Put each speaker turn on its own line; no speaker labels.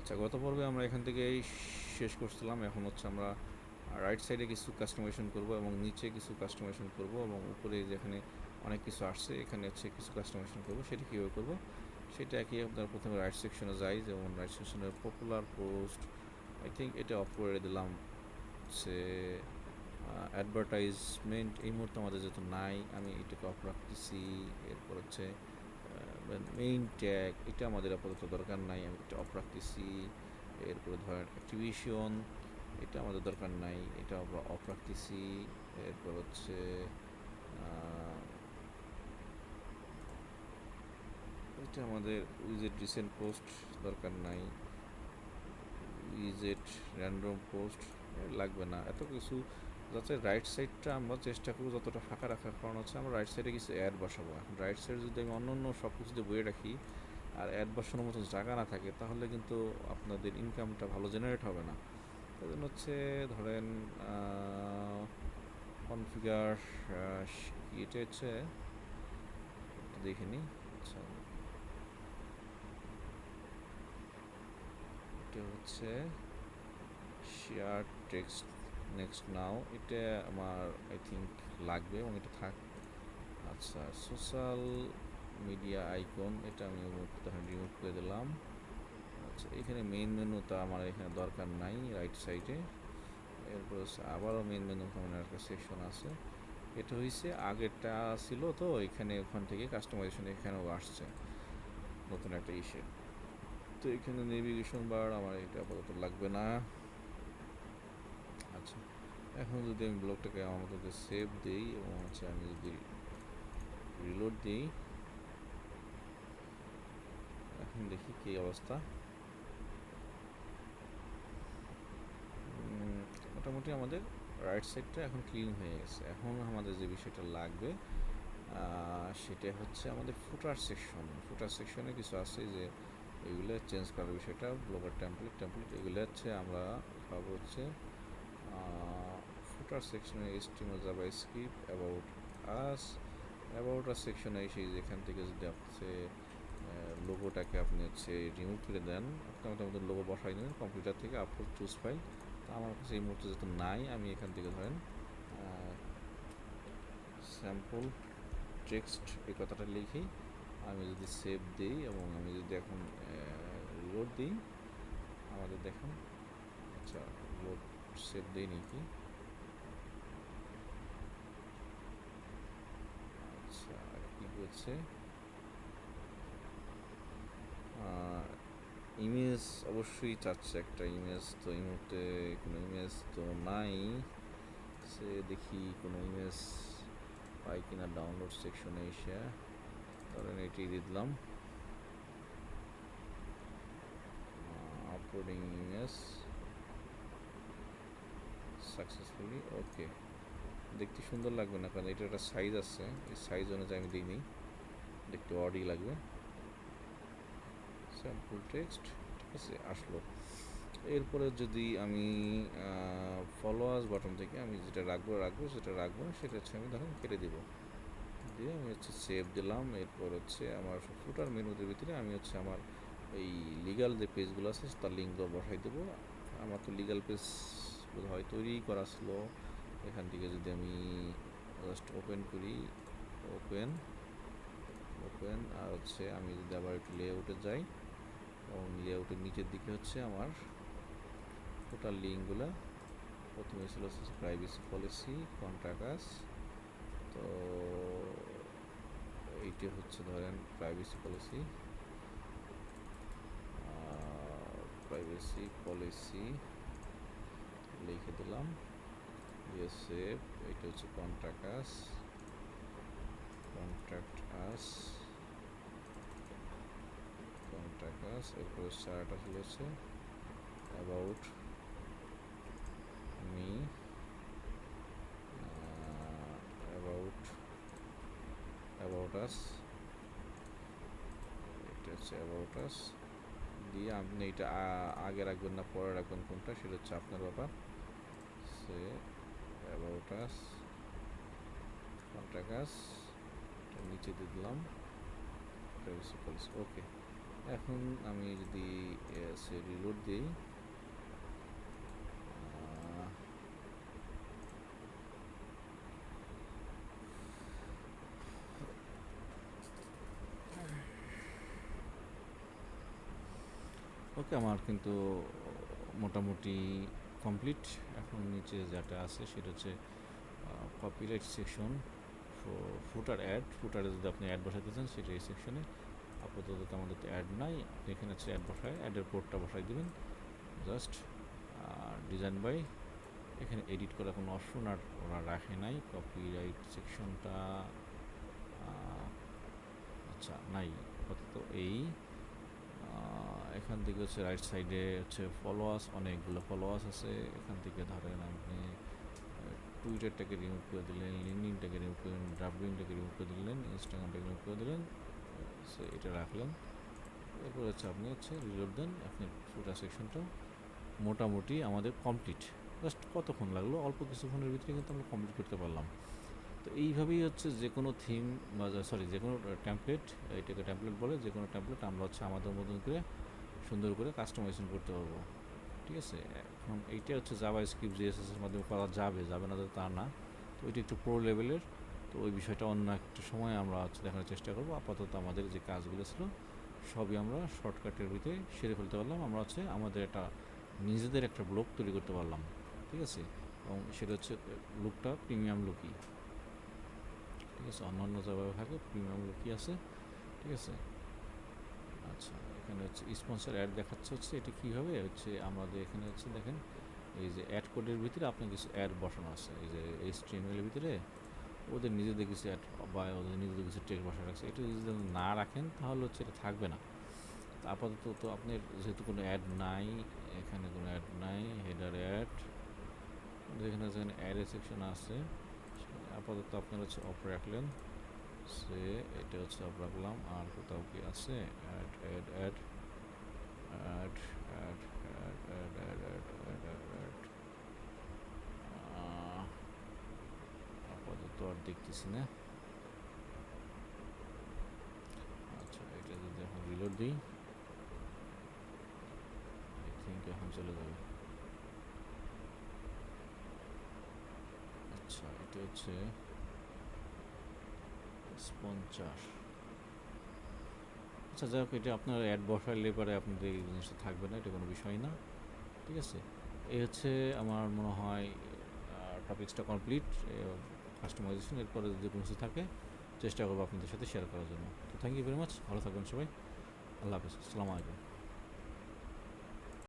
আচ্ছা, গত পর্বে আমরা এখান থেকেই শেষ করছিলাম। এখন হচ্ছে আমরা রাইট সাইডে কিছু কাস্টমাইজেশন করব এবং নিচে কিছু কাস্টমাইজেশন করব এবং উপরে যেখানে অনেক কিছু আসছে এখানে হচ্ছে কিছু কাস্টমাইজেশন করব। সেটা কীভাবে করব সেটা কি আপনার প্রথমে রাইট সেকশনে যাই, যেমন রাইট সেকশনের পপুলার পোস্ট, আই থিঙ্ক এটা অফ করে দিলাম। হচ্ছে অ্যাডভার্টাইজমেন্ট এই মুহূর্তে আমাদের যেহেতু নাই, আমি এটাকে অফ রাখতেছি। এরপর হচ্ছে মেইন ট্যাগ, এটা আমাদের আপাতত দরকার নাই, আমি এটা অফ রাখতেছি। এরপরে ধরেন অ্যাক্টিভিশন, এটা আমাদের দরকার নাই, এটা আমরা অফ রাখতেছি। এরপর হচ্ছে এটা আমাদের উইজেট রিসেন্ট পোস্ট দরকার নাই, উইজেট র্যান্ডম পোস্ট লাগবে না, এত কিছু। যাতে রাইট সাইডটা আমরা চেষ্টা করবো যতটা ফাঁকা রাখার, কারণ হচ্ছে আমরা রাইট সাইডে কিছু অ্যাড বসাবো। এখন রাইট সাইডে যদি আমি অন্য অন্য সব কিছু দিয়ে বয়ে রাখি আর অ্যাড বসানোর মতো জায়গা না থাকে, তাহলে কিন্তু আপনাদের ইনকামটা ভালো জেনারেট হবে না। তাই জন্য হচ্ছে ধরেন কনফিগার, এটা হচ্ছে দেখে নিই। আচ্ছা, এটা হচ্ছে শেয়ার টেক্সট নেক্সট নাও, এটা আমার আই থিঙ্ক লাগবে এবং এটা থাক। আচ্ছা, সোশ্যাল মিডিয়া আইকন, এটা আমি রিমুভ করে দিলাম। আচ্ছা, এখানে মেইন মেনুটা আমার এখানে দরকার নাই রাইট সাইডে। এরপর আবারও মেইন মেনু সামনে একটা সেকশন আছে, এটা হয়েছে আগেরটা ছিল তো এখানে, ওখান থেকে কাস্টমাইজেশন এখানেও আসছে নতুন একটা ইস্যু। তো এখানে নেভিগেশন বার আমার এটা আপাতত লাগবে না। আচ্ছা, এখন যদি আমি ব্লগটাকে আমার মতো সেভ দিই এবং হচ্ছে আমি যদি রিলোড দিই, এখন দেখি কী অবস্থা। মোটামুটি আমাদের রাইট সাইডটা এখন ক্লিন হয়ে গেছে। এখন আমাদের যে বিষয়টা লাগবে সেটা হচ্ছে আমাদের ফুটার সেকশন। ফুটার সেকশনে কিছু আছে যে এগুলো চেঞ্জ করার বিষয়টা, ব্লগার টেমপ্লেট এগুলো হচ্ছে আমরা পাবো হচ্ছে ফুটার সেকশনে HTML জাভাস্ক্রিপ্ট অ্যাবাউট আস সেকশনে এসে যেখান থেকে যদি আপনি লোগোটাকে আপনি হচ্ছে রিমুভ করে দেন, আপনি আমাদের লোগো বসাই নেন কম্পিউটার থেকে, আপলোড চুজ ফাইল। তো আমার কাছে এই মুহূর্তে যেহেতু নাই, আমি এখান থেকে ধরেন স্যাম্পল টেক্সট এই কথাটা লিখি, আমি যদি সেভ দিই এবং আমি যদি এখন লোড দিই, আমাদের দেখুন। আচ্ছা, লোড সেভ দিই নাকি? আচ্ছা, কী করছে, ইমেজ অবশ্যই চাচ্ছে একটা ইমেজ, তো এই মুহূর্তে কোনো ইমেজ তো নাই। সে দেখি কোনো ইমেজ পাই কিনা ডাউনলোড সেকশনে এসে, ধরেন এটি দিলাম আপলোডিং ইমেজ সাকসেসফুলি। ওকে, দেখতে সুন্দর লাগবে না, কারণ এটা একটা সাইজ আছে, এই সাইজ অনুযায়ী আমি দিইনি, দেখতে অডই লাগবে। স্যাম্পল টেক্সট, ঠিক আছে, আসলো। এরপরে যদি আমি ফলোয়ার্স বাটন থেকে আমি যেটা রাখবো যেটা রাখবো না সেটা হচ্ছে আমি ধরেন কেটে দিব, দিয়ে আমি হচ্ছে সেভ দিলাম। এরপর হচ্ছে আমার ফুটার মেনুদের ভিতরে আমি হচ্ছে আমার এই লিগাল যে পেজগুলো আছে তার লিঙ্কগুলো বসাই দেবো। আমার তো লিগাল পেজ বোধহয় তৈরি করা ছিল। এখান থেকে যদি আমি জাস্ট ওপেন করি, ওপেন আর হচ্ছে আমি যদি আবার একটু লেআউটে যাই এবং লেআউটের নিচের দিকে হচ্ছে আমার টোটাল লিঙ্কগুলো, প্রথমে ছিল প্রাইভেসি পলিসি, কন্ট্রাক্ট, তো এইটি হচ্ছে ধরেন প্রাইভেসি পলিসি লিখে দিলাম, দিয়ে সেভ। এটা হচ্ছে কন্ট্যাক্ট আস, এরপরে স্টার্ট আসলে হচ্ছে অ্যাবাউট মি, অ্যাবাউট আস, এটা হচ্ছে অ্যাবাউট আস। দিয়ে আপনি এটা আগে রাখবেন না পরে রাখবেন কোনটা সেটা হচ্ছে আপনার ব্যাপার। Say about us, contact us, নিচে দিয়ে দিলাম প্রাইভেসি পলিসি। ওকে, এখন আমি যদি রিলোড দিই, ওকে আমার কিন্তু মোটামুটি কমপ্লিট। এখন নিচে যেটা আছে সেটা হচ্ছে কপিরাইট সেকশন, ফুটার অ্যাড। ফুটারে যদি আপনি অ্যাড বসাতে চান সেটা এই সেকশনে। আপাতত আমাদের তো অ্যাড নাই, আপনি এখানে হচ্ছে অ্যাড বসায় অ্যাডের কোডটা বসাই দেবেন জাস্ট। ডিজাইন বাই, এখানে এডিট করার কোনো অপশন আর ওরা রাখে নাই। কপিরাইট সেকশনটা আচ্ছা নাই আপাতত। এই এখান থেকে হচ্ছে রাইট সাইডে হচ্ছে ফলোয়ার্স, অনেকগুলো ফলোয়ার্স আছে। এখান থেকে ধরেন আপনি টুইটারটাকে রিমুভ করে দিলেন, লিঙ্কডইনটাকে রিমুভ করে দিলেন, ড্রাফলিংটাকে রিমুভ করে দিলেন, ইনস্টাগ্রামটাকে রিমুভ করে দিলেন, সো এটা রাখলেন। এরপর হচ্ছে আপনি হচ্ছে রিলোড দেন, আপনার ফুটার সেকশনটা মোটামুটি আমাদের কমপ্লিট। জাস্ট কতক্ষণ লাগলো, অল্প কিছুক্ষণের ভিতরে কিন্তু আমরা কমপ্লিট করতে পারলাম। তো এইভাবেই হচ্ছে যে কোনো থিম বা সরি যে কোনো ট্যাম্পলেট, এটাকে ট্যাম্পলেট বলে, যে কোনো ট্যাম্পলেট আমরা হচ্ছে আমাদের মতন করে সুন্দর করে কাস্টমাইজেশন করতে পারবো। ঠিক আছে, এখন এইটা হচ্ছে জাভা স্ক্রিপ্ট জিএসএস এর মাধ্যমে করা যাবে না তা না, তো ওইটা একটু প্রো লেভেলের। তো ওই বিষয়টা অন্য একটা সময় আমরা হচ্ছে দেখানোর চেষ্টা করবো। আপাতত আমাদের যে কাজগুলো ছিল সবই আমরা শর্টকাটের ভিতরে সেরে ফেলতে পারলাম। আমরা হচ্ছে আমাদের একটা নিজেদের একটা ব্লগ তৈরি করতে পারলাম। ঠিক আছে, এবং সেটা হচ্ছে লুকটা প্রিমিয়াম লুকই। ঠিক আছে, অন্যান্য জায়গায় থাকে প্রিমিয়াম লুকই আছে। ঠিক আছে, আচ্ছা এখানে হচ্ছে স্পন্সর অ্যাড দেখাচ্ছে। হচ্ছে এটা কীভাবে হচ্ছে আমাদের এখানে হচ্ছে দেখেন, এই যে অ্যাড কোডের ভিতরে আপনার কিছু অ্যাড বসানো আছে, এই যে HTML এর ভিতরে ওদের নিজেদের কিছু অ্যাড বা ওদের নিজেদের কিছু টেক্সট বসানো রাখছে। এটা যদি না রাখেন তাহলে হচ্ছে এটা থাকবে না। আপাতত তো আপনার যেহেতু কোনো অ্যাড নাই, এখানে কোনো অ্যাড নাই, হেডার অ্যাড, যেখানে যেখানে অ্যাডের সেকশন আছে আপাতত আপনার হচ্ছে অফ রাখলেন, সে এটা হচ্ছে অফ রাখলাম। আর কোথাও কি আছে add add add add add add add add add add add আপাতত আর দেখতেছি না। আচ্ছা এটা যদি এখন রিলোড দিই, আই থিঙ্ক এখন চলে যাবে। আচ্ছা এটা হচ্ছে স্পন্সর। আচ্ছা যাই হোক, এটা আপনার অ্যাড বসাইলে পরে আপনাদের এই জিনিসটা থাকবে না, এটা কোনো বিষয় না। ঠিক আছে, এই হচ্ছে আমার মনে হয় টপিক্সটা কমপ্লিট, কাস্টমাইজেশন। এরপরে যদি কোনো কিছু থাকে চেষ্টা করবো আপনাদের সাথে শেয়ার করার জন্য। তো থ্যাংক ইউ ভেরি মাচ, ভালো থাকবেন সবাই, আল্লাহ হাফিজ, আসসালামু আলাইকুম।